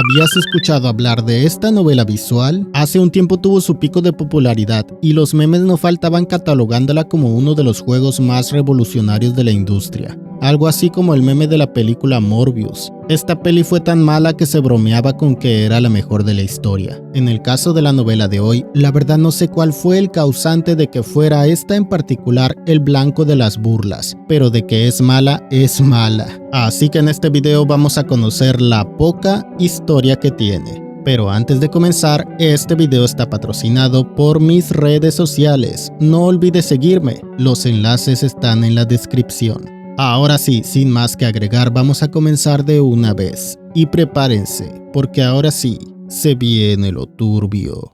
¿Habías escuchado hablar de esta novela visual? Hace un tiempo tuvo su pico de popularidad y los memes no faltaban catalogándola como uno de los juegos más revolucionarios de la industria. Algo así como el meme de la película Morbius. Esta peli fue tan mala que se bromeaba con que era la mejor de la historia. En el caso de la novela de hoy, la verdad no sé cuál fue el causante de que fuera esta en particular el blanco de las burlas, pero de que es mala, es mala. Así que en este video vamos a conocer la poca historia que tiene. Pero antes de comenzar, este video está patrocinado por mis redes sociales. No olvides seguirme, los enlaces están en la descripción. Ahora sí, sin más que agregar, vamos a comenzar de una vez. Y prepárense, porque ahora sí, se viene lo turbio.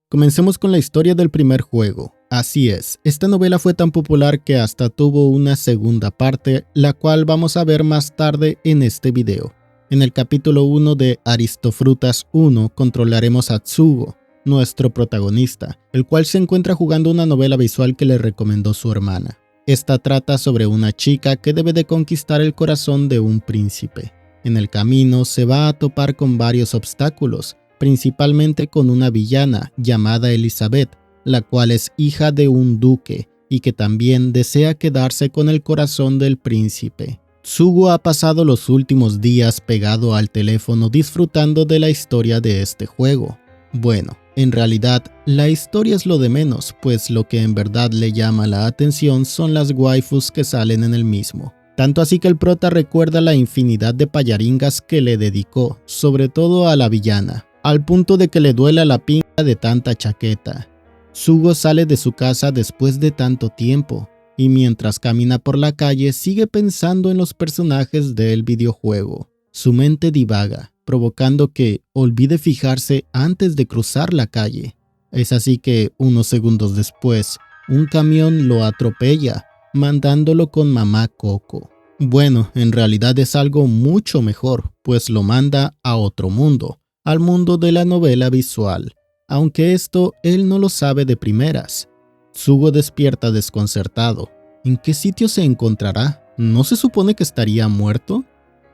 Comencemos con la historia del primer juego. Así es, esta novela fue tan popular que hasta tuvo una segunda parte, la cual vamos a ver más tarde en este video. En el capítulo 1 de Aristofrutas 1 controlaremos a Tsugo, nuestro protagonista, el cual se encuentra jugando una novela visual que le recomendó su hermana. Esta trata sobre una chica que debe de conquistar el corazón de un príncipe. En el camino se va a topar con varios obstáculos, principalmente con una villana llamada Elizabeth, la cual es hija de un duque y que también desea quedarse con el corazón del príncipe. Tsugo ha pasado los últimos días pegado al teléfono disfrutando de la historia de este juego. Bueno, en realidad, la historia es lo de menos, pues lo que en verdad le llama la atención son las waifus que salen en el mismo. Tanto así que el prota recuerda la infinidad de payaringas que le dedicó, sobre todo a la villana, al punto de que le duela la pinga de tanta chaqueta. Tsugo sale de su casa después de tanto tiempo, y mientras camina por la calle sigue pensando en los personajes del videojuego. Su mente divaga, provocando que olvide fijarse antes de cruzar la calle. Es así que, unos segundos después, un camión lo atropella, mandándolo con mamá Coco. Bueno, en realidad es algo mucho mejor, pues lo manda a otro mundo, al mundo de la novela visual, aunque esto él no lo sabe de primeras. Tsugo despierta desconcertado. ¿En qué sitio se encontrará? ¿No se supone que estaría muerto?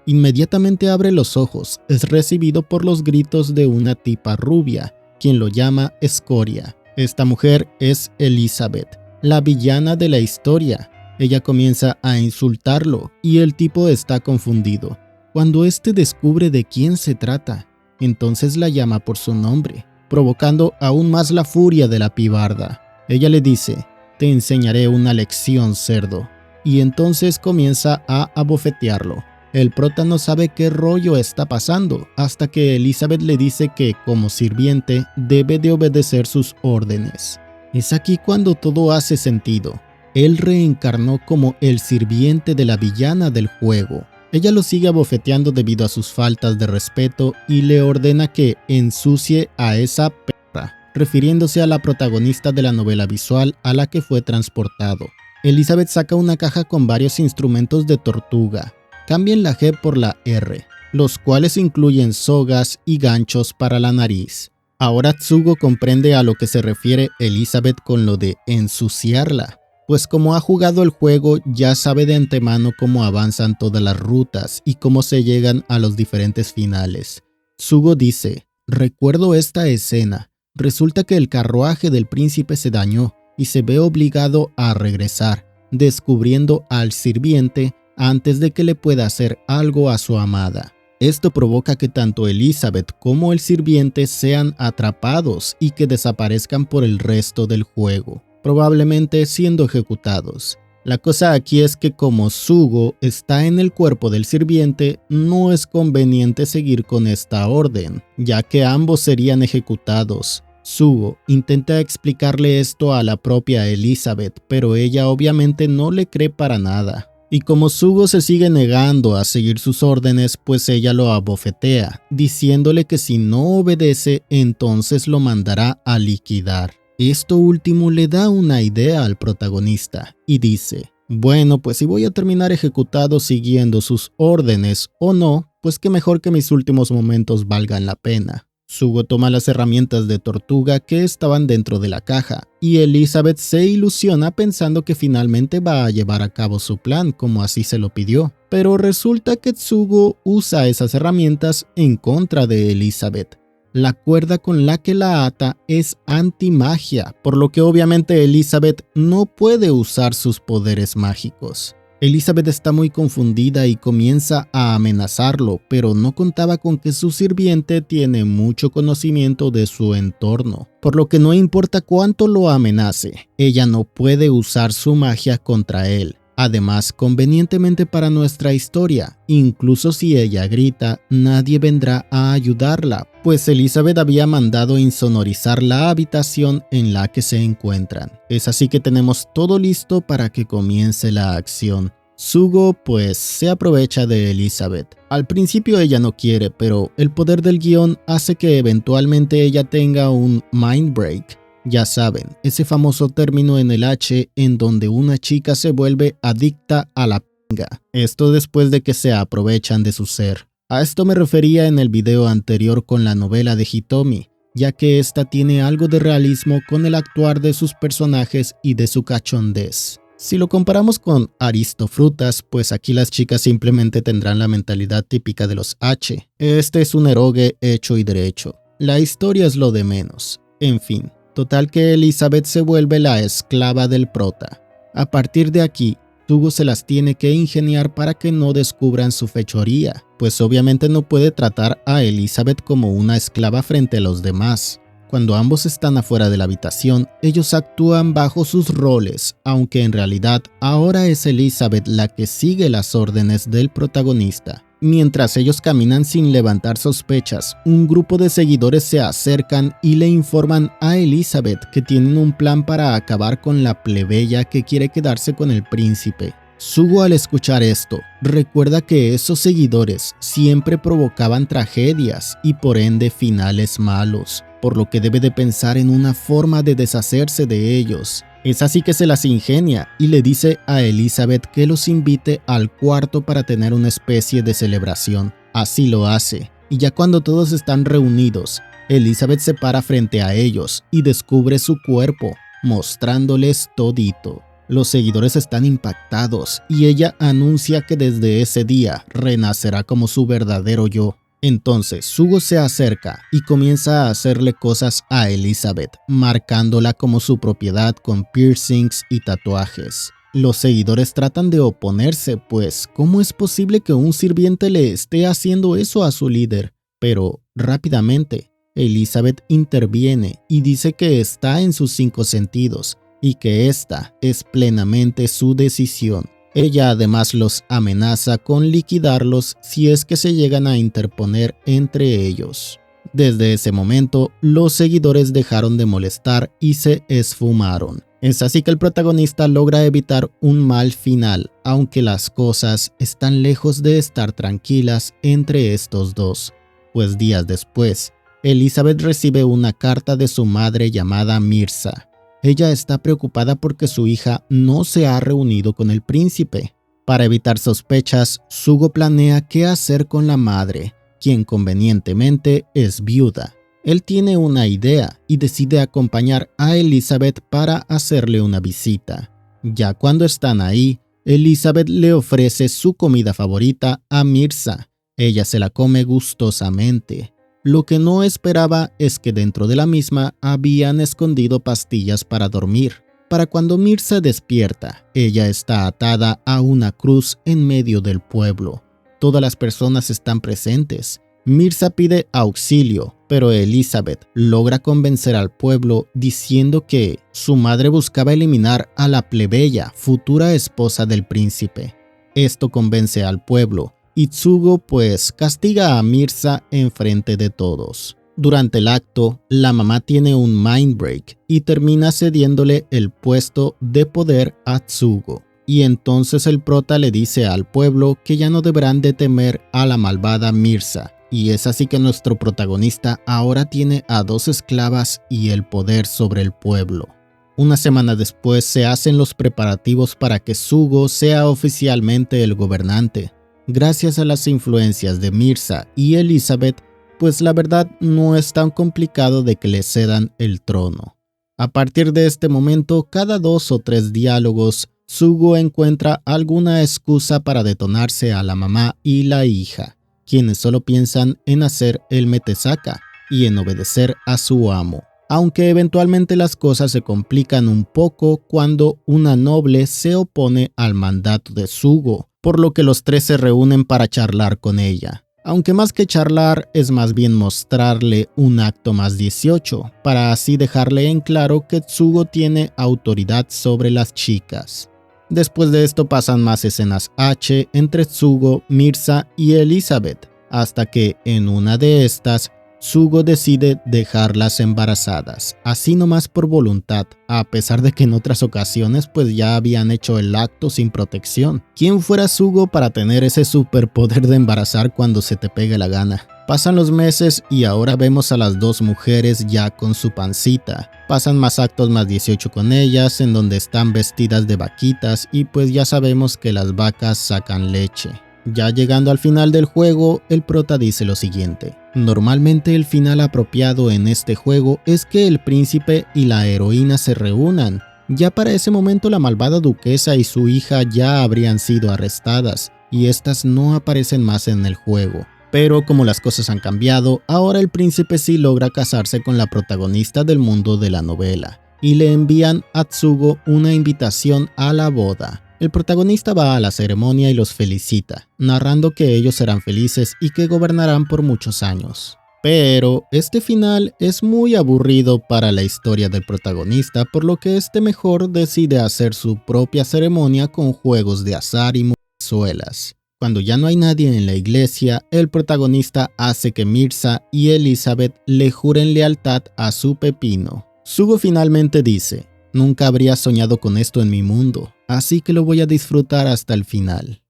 Inmediatamente abre los ojos, es recibido por los gritos de una tipa rubia, quien lo llama Escoria. Esta mujer es Elizabeth, la villana de la historia. Ella comienza a insultarlo y el tipo está confundido. Cuando este descubre de quién se trata, entonces la llama por su nombre, provocando aún más la furia de la pibarda. Ella le dice: «Te enseñaré una lección, cerdo», y entonces comienza a abofetearlo. El prota no sabe qué rollo está pasando, hasta que Elizabeth le dice que, como sirviente, debe de obedecer sus órdenes. Es aquí cuando todo hace sentido. Él reencarnó como el sirviente de la villana del juego. Ella lo sigue abofeteando debido a sus faltas de respeto y le ordena que ensucie a esa perra, refiriéndose a la protagonista de la novela visual a la que fue transportado. Elizabeth saca una caja con varios instrumentos de tortuga. Cambien la G por la R, los cuales incluyen sogas y ganchos para la nariz. Ahora Tsugo comprende a lo que se refiere Elizabeth con lo de ensuciarla, pues como ha jugado el juego ya sabe de antemano cómo avanzan todas las rutas y cómo se llegan a los diferentes finales. Tsugo dice: «Recuerdo esta escena. Resulta que el carruaje del príncipe se dañó y se ve obligado a regresar, descubriendo al sirviente antes de que le pueda hacer algo a su amada. Esto provoca que tanto Elizabeth como el sirviente sean atrapados y que desaparezcan por el resto del juego, probablemente siendo ejecutados. La cosa aquí es que como Tsugo está en el cuerpo del sirviente, no es conveniente seguir con esta orden, ya que ambos serían ejecutados. Tsugo intenta explicarle esto a la propia Elizabeth, pero ella obviamente no le cree para nada. Y como Tsugo se sigue negando a seguir sus órdenes, pues ella lo abofetea, diciéndole que si no obedece, entonces lo mandará a liquidar. Esto último le da una idea al protagonista y dice: «Bueno, pues si voy a terminar ejecutado siguiendo sus órdenes o no, pues qué mejor que mis últimos momentos valgan la pena». Sugo toma las herramientas de tortuga que estaban dentro de la caja y Elizabeth se ilusiona pensando que finalmente va a llevar a cabo su plan como así se lo pidió. Pero resulta que Tsugo usa esas herramientas en contra de Elizabeth. La cuerda con la que la ata es antimagia, por lo que obviamente Elizabeth no puede usar sus poderes mágicos. Elizabeth está muy confundida y comienza a amenazarlo, pero no contaba con que su sirviente tiene mucho conocimiento de su entorno, por lo que no importa cuánto lo amenace, ella no puede usar su magia contra él. Además, convenientemente para nuestra historia, incluso si ella grita, nadie vendrá a ayudarla, pues Elizabeth había mandado insonorizar la habitación en la que se encuentran. Es así que tenemos todo listo para que comience la acción. Tsugo pues se aprovecha de Elizabeth. Al principio ella no quiere, pero el poder del guión hace que eventualmente ella tenga un mind break. Ya saben, ese famoso término en el H en donde una chica se vuelve adicta a la pinga. Esto después de que se aprovechan de su ser. A esto me refería en el video anterior con la novela de Hitomi, ya que esta tiene algo de realismo con el actuar de sus personajes y de su cachondez. Si lo comparamos con Aristofrutas, pues aquí las chicas simplemente tendrán la mentalidad típica de los H. Este es un eroge hecho y derecho. La historia es lo de menos. En fin. Total que Elizabeth se vuelve la esclava del prota. A partir de aquí, Tsugo se las tiene que ingeniar para que no descubran su fechoría, pues obviamente no puede tratar a Elizabeth como una esclava frente a los demás. Cuando ambos están afuera de la habitación, ellos actúan bajo sus roles, aunque en realidad ahora es Elizabeth la que sigue las órdenes del protagonista. Mientras ellos caminan sin levantar sospechas, un grupo de seguidores se acercan y le informan a Elizabeth que tienen un plan para acabar con la plebeya que quiere quedarse con el príncipe. Tsugo al escuchar esto, recuerda que esos seguidores siempre provocaban tragedias y por ende finales malos, por lo que debe de pensar en una forma de deshacerse de ellos. Es así que se las ingenia y le dice a Elizabeth que los invite al cuarto para tener una especie de celebración. Así lo hace, y ya cuando todos están reunidos, Elizabeth se para frente a ellos y descubre su cuerpo, mostrándoles todito. Los seguidores están impactados y ella anuncia que desde ese día renacerá como su verdadero yo. Entonces Tsugo se acerca y comienza a hacerle cosas a Elizabeth, marcándola como su propiedad con piercings y tatuajes. Los seguidores tratan de oponerse, pues ¿cómo es posible que un sirviente le esté haciendo eso a su líder? Pero rápidamente Elizabeth interviene y dice que está en sus 5 sentidos y que esta es plenamente su decisión. Ella además los amenaza con liquidarlos si es que se llegan a interponer entre ellos. Desde ese momento, los seguidores dejaron de molestar y se esfumaron. Es así que el protagonista logra evitar un mal final, aunque las cosas están lejos de estar tranquilas entre estos dos, pues días después, Elizabeth recibe una carta de su madre llamada Mirza. Ella está preocupada porque su hija no se ha reunido con el príncipe. Para evitar sospechas, Tsugo planea qué hacer con la madre, quien convenientemente es viuda. Él tiene una idea y decide acompañar a Elizabeth para hacerle una visita. Ya cuando están ahí, Elizabeth le ofrece su comida favorita a Mirza. Ella se la come gustosamente. Lo que no esperaba es que dentro de la misma habían escondido pastillas para dormir. Para cuando Mirza despierta, ella está atada a una cruz en medio del pueblo. Todas las personas están presentes. Mirza pide auxilio, pero Elizabeth logra convencer al pueblo diciendo que su madre buscaba eliminar a la plebeya, futura esposa del príncipe. Esto convence al pueblo. Y Tsugo pues castiga a Mirza en frente de todos. Durante el acto, la mamá tiene un mind break y termina cediéndole el puesto de poder a Tsugo. Y entonces el prota le dice al pueblo que ya no deberán de temer a la malvada Mirza. Y es así que nuestro protagonista ahora tiene a 2 esclavas y el poder sobre el pueblo. Una semana después se hacen los preparativos para que Tsugo sea oficialmente el gobernante. Gracias a las influencias de Mirza y Elizabeth, pues la verdad no es tan complicado de que le cedan el trono. A partir de este momento, cada 2 o 3 diálogos, Sugo encuentra alguna excusa para detonarse a la mamá y la hija, quienes solo piensan en hacer el metesaka y en obedecer a su amo. Aunque eventualmente las cosas se complican un poco cuando una noble se opone al mandato de Sugo, por lo que los 3 se reúnen para charlar con ella. Aunque más que charlar es más bien mostrarle un acto más 18, para así dejarle en claro que Sugo tiene autoridad sobre las chicas. Después de esto pasan más escenas H entre Sugo, Mirza y Elizabeth, hasta que en una de estas, Sugo decide dejarlas embarazadas, así nomás por voluntad, a pesar de que en otras ocasiones pues ya habían hecho el acto sin protección. ¿Quién fuera Sugo para tener ese superpoder de embarazar cuando se te pegue la gana? Pasan los meses y ahora vemos a las 2 mujeres ya con su pancita. Pasan más actos más 18 con ellas, en donde están vestidas de vaquitas y pues ya sabemos que las vacas sacan leche. Ya llegando al final del juego, el prota dice lo siguiente: normalmente el final apropiado en este juego es que el príncipe y la heroína se reúnan. Ya para ese momento la malvada duquesa y su hija ya habrían sido arrestadas y estas no aparecen más en el juego. Pero como las cosas han cambiado, ahora el príncipe sí logra casarse con la protagonista del mundo de la novela y le envían a Tsugo una invitación a la boda. El protagonista va a la ceremonia y los felicita, narrando que ellos serán felices y que gobernarán por muchos años. Pero este final es muy aburrido para la historia del protagonista, por lo que este mejor decide hacer su propia ceremonia con juegos de azar y mujerzuelas. Cuando ya no hay nadie en la iglesia, el protagonista hace que Mirza y Elizabeth le juren lealtad a su pepino. Sugo finalmente dice: nunca habría soñado con esto en mi mundo, así que lo voy a disfrutar hasta el final.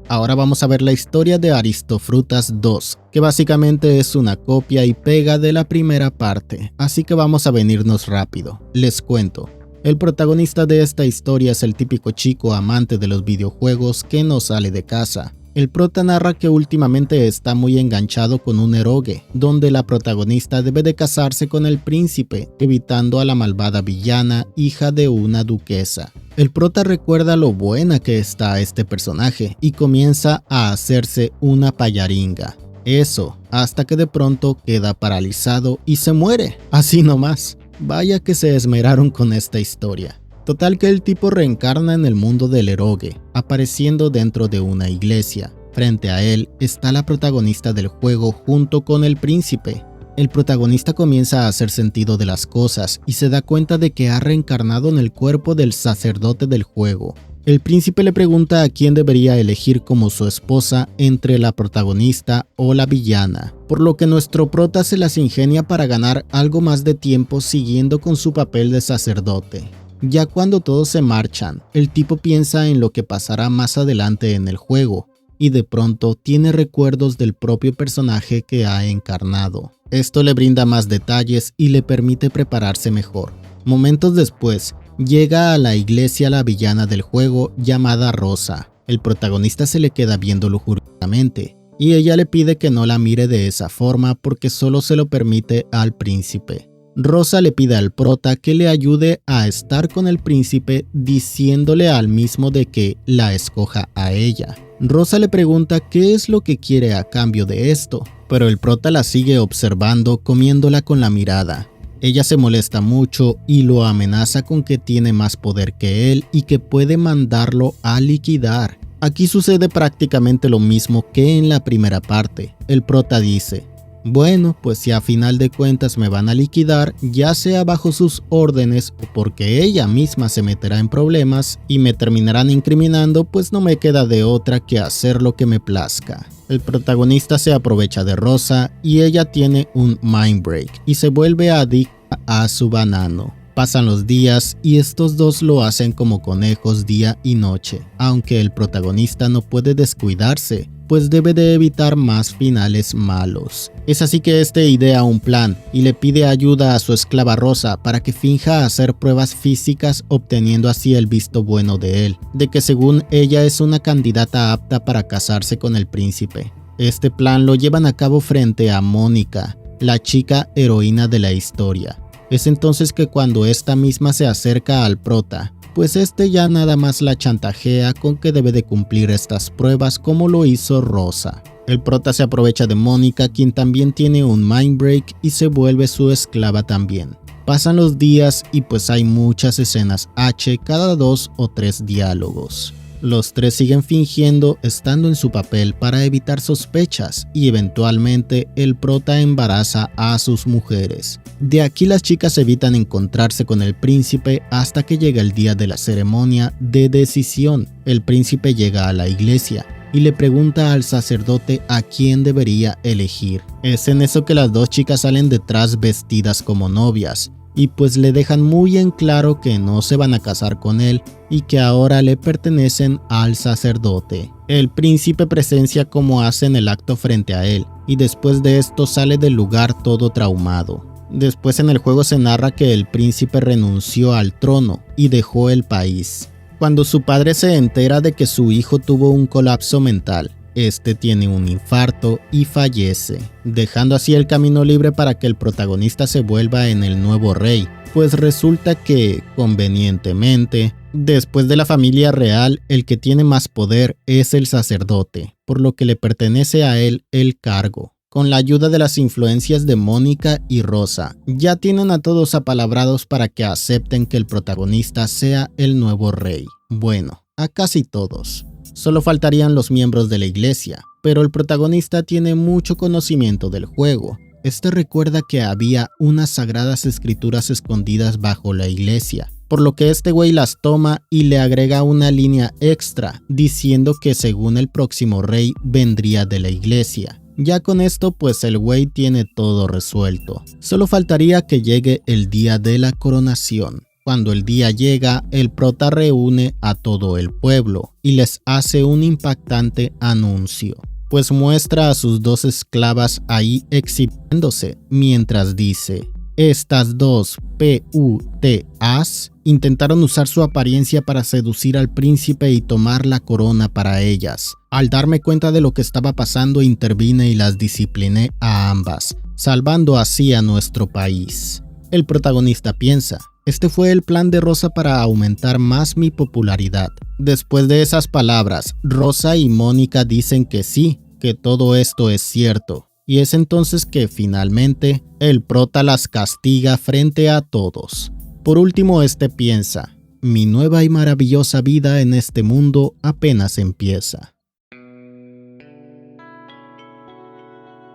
Ahora vamos a ver la historia de Aristofrutas 2, que básicamente es una copia y pega de la primera parte, así que vamos a venirnos rápido. Les cuento. El protagonista de esta historia es el típico chico amante de los videojuegos que no sale de casa. El prota narra que últimamente está muy enganchado con un eroge, donde la protagonista debe de casarse con el príncipe, evitando a la malvada villana, hija de una duquesa. El prota recuerda lo buena que está este personaje y comienza a hacerse una payaringa. Eso, hasta que de pronto queda paralizado y se muere, así nomás. Vaya que se esmeraron con esta historia. Total que el tipo reencarna en el mundo del eroge, apareciendo dentro de una iglesia. Frente a él está la protagonista del juego junto con el príncipe. El protagonista comienza a hacer sentido de las cosas y se da cuenta de que ha reencarnado en el cuerpo del sacerdote del juego. El príncipe le pregunta a quién debería elegir como su esposa entre la protagonista o la villana, por lo que nuestro prota se las ingenia para ganar algo más de tiempo siguiendo con su papel de sacerdote. Ya cuando todos se marchan, el tipo piensa en lo que pasará más adelante en el juego y de pronto tiene recuerdos del propio personaje que ha encarnado. Esto le brinda más detalles y le permite prepararse mejor. Momentos después, llega a la iglesia la villana del juego llamada Rosa. El protagonista se le queda viendo lujuriosamente y ella le pide que no la mire de esa forma porque solo se lo permite al príncipe. Rosa le pide al prota que le ayude a estar con el príncipe diciéndole al mismo de que la escoja a ella. Rosa le pregunta qué es lo que quiere a cambio de esto, pero el prota la sigue observando comiéndola con la mirada. Ella se molesta mucho y lo amenaza con que tiene más poder que él y que puede mandarlo a liquidar. Aquí sucede prácticamente lo mismo que en la primera parte. El prota dice: bueno, pues si a final de cuentas me van a liquidar, ya sea bajo sus órdenes o porque ella misma se meterá en problemas y me terminarán incriminando, pues no me queda de otra que hacer lo que me plazca. El protagonista se aprovecha de Rosa y ella tiene un mind break y se vuelve adicta a su banano. Pasan los días y estos dos lo hacen como conejos día y noche, aunque el protagonista no puede descuidarse, pues debe de evitar más finales malos. Es así que este idea un plan y le pide ayuda a su esclava Rosa para que finja hacer pruebas físicas, obteniendo así el visto bueno de él, de que según ella es una candidata apta para casarse con el príncipe. Este plan lo llevan a cabo frente a Mónica, la chica heroína de la historia. Es entonces que cuando esta misma se acerca al prota, pues este ya nada más la chantajea con que debe de cumplir estas pruebas como lo hizo Rosa. El prota se aprovecha de Mónica, quien también tiene un mind break y se vuelve su esclava también. Pasan los días y pues hay muchas escenas H cada 2 o 3 diálogos. Los tres siguen fingiendo estando en su papel para evitar sospechas y eventualmente el prota embaraza a sus mujeres. De aquí las chicas evitan encontrarse con el príncipe hasta que llega el día de la ceremonia de decisión. El príncipe llega a la iglesia y le pregunta al sacerdote a quién debería elegir. Es en eso que las dos chicas salen detrás vestidas como novias y pues le dejan muy en claro que no se van a casar con él y que ahora le pertenecen al sacerdote. El príncipe presencia cómo hacen el acto frente a él y después de esto sale del lugar todo traumado. Después en el juego se narra que el príncipe renunció al trono y dejó el país. Cuando su padre se entera de que su hijo tuvo un colapso mental, este tiene un infarto y fallece, dejando así el camino libre para que el protagonista se vuelva en el nuevo rey, pues resulta que, convenientemente, después de la familia real, el que tiene más poder es el sacerdote, por lo que le pertenece a él el cargo. Con la ayuda de las influencias de Mónica y Rosa, ya tienen a todos apalabrados para que acepten que el protagonista sea el nuevo rey. Bueno, a casi todos. Solo faltarían los miembros de la iglesia, pero el protagonista tiene mucho conocimiento del juego. Este recuerda que había unas sagradas escrituras escondidas bajo la iglesia, por lo que este güey las toma y le agrega una línea extra diciendo que según el próximo rey vendría de la iglesia. Ya con esto pues el güey tiene todo resuelto. Solo faltaría que llegue el día de la coronación. Cuando el día llega, el prota reúne a todo el pueblo y les hace un impactante anuncio, pues muestra a sus dos esclavas ahí exhibiéndose mientras dice: estas dos putas intentaron usar su apariencia para seducir al príncipe y tomar la corona para ellas. Al darme cuenta de lo que estaba pasando, intervine y las discipliné a ambas, salvando así a nuestro país. El protagonista piensa: este fue el plan de Rosa para aumentar más mi popularidad. Después de esas palabras, Rosa y Mónica dicen que sí, que todo esto es cierto. Y es entonces que finalmente el prota las castiga frente a todos. Por último, este piensa: mi nueva y maravillosa vida en este mundo apenas empieza.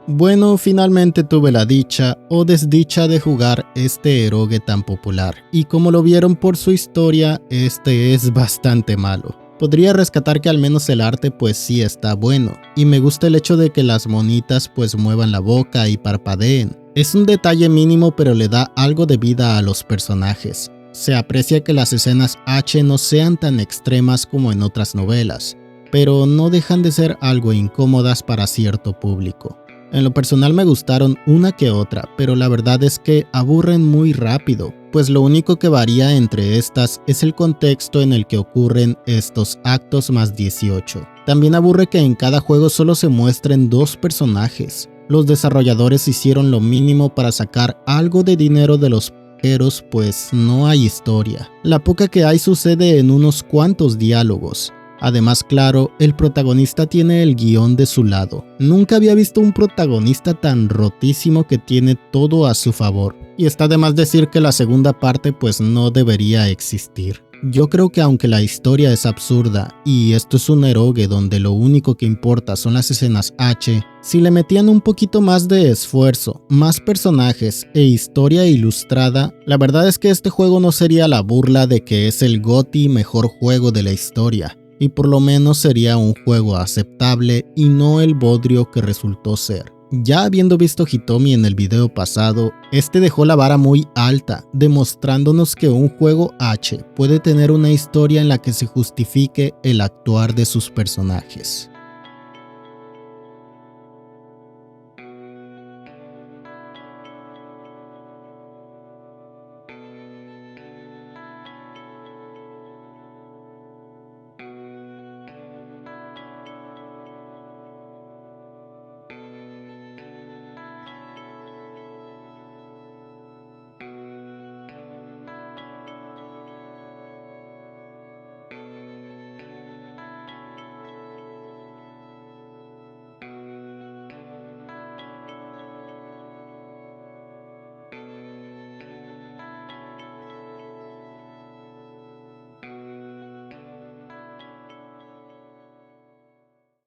Bueno, finalmente tuve la dicha o desdicha de jugar este eroge tan popular, y como lo vieron por su historia, este es bastante malo. Podría rescatar que al menos el arte pues sí está bueno, y me gusta el hecho de que las monitas pues muevan la boca y parpadeen. Es un detalle mínimo pero le da algo de vida a los personajes. Se aprecia que las escenas H no sean tan extremas como en otras novelas, pero no dejan de ser algo incómodas para cierto público. En lo personal me gustaron una que otra, pero la verdad es que aburren muy rápido, pues lo único que varía entre estas es el contexto en el que ocurren estos actos más 18. También aburre que en cada juego solo se muestren dos personajes. Los desarrolladores hicieron lo mínimo para sacar algo de dinero de los pajeros, pues no hay historia. La poca que hay sucede en unos cuantos diálogos. Además, claro, el protagonista tiene el guión de su lado. Nunca había visto un protagonista tan rotísimo que tiene todo a su favor. Y está de más decir que la segunda parte pues no debería existir. Yo creo que aunque la historia es absurda y esto es un eroge donde lo único que importa son las escenas H, si le metían un poquito más de esfuerzo, más personajes e historia ilustrada, la verdad es que este juego no sería la burla de que es el GOTY mejor juego de la historia. Y por lo menos sería un juego aceptable y no el bodrio que resultó ser. Ya habiendo visto Hitomi en el video pasado, este dejó la vara muy alta, demostrándonos que un juego H puede tener una historia en la que se justifique el actuar de sus personajes.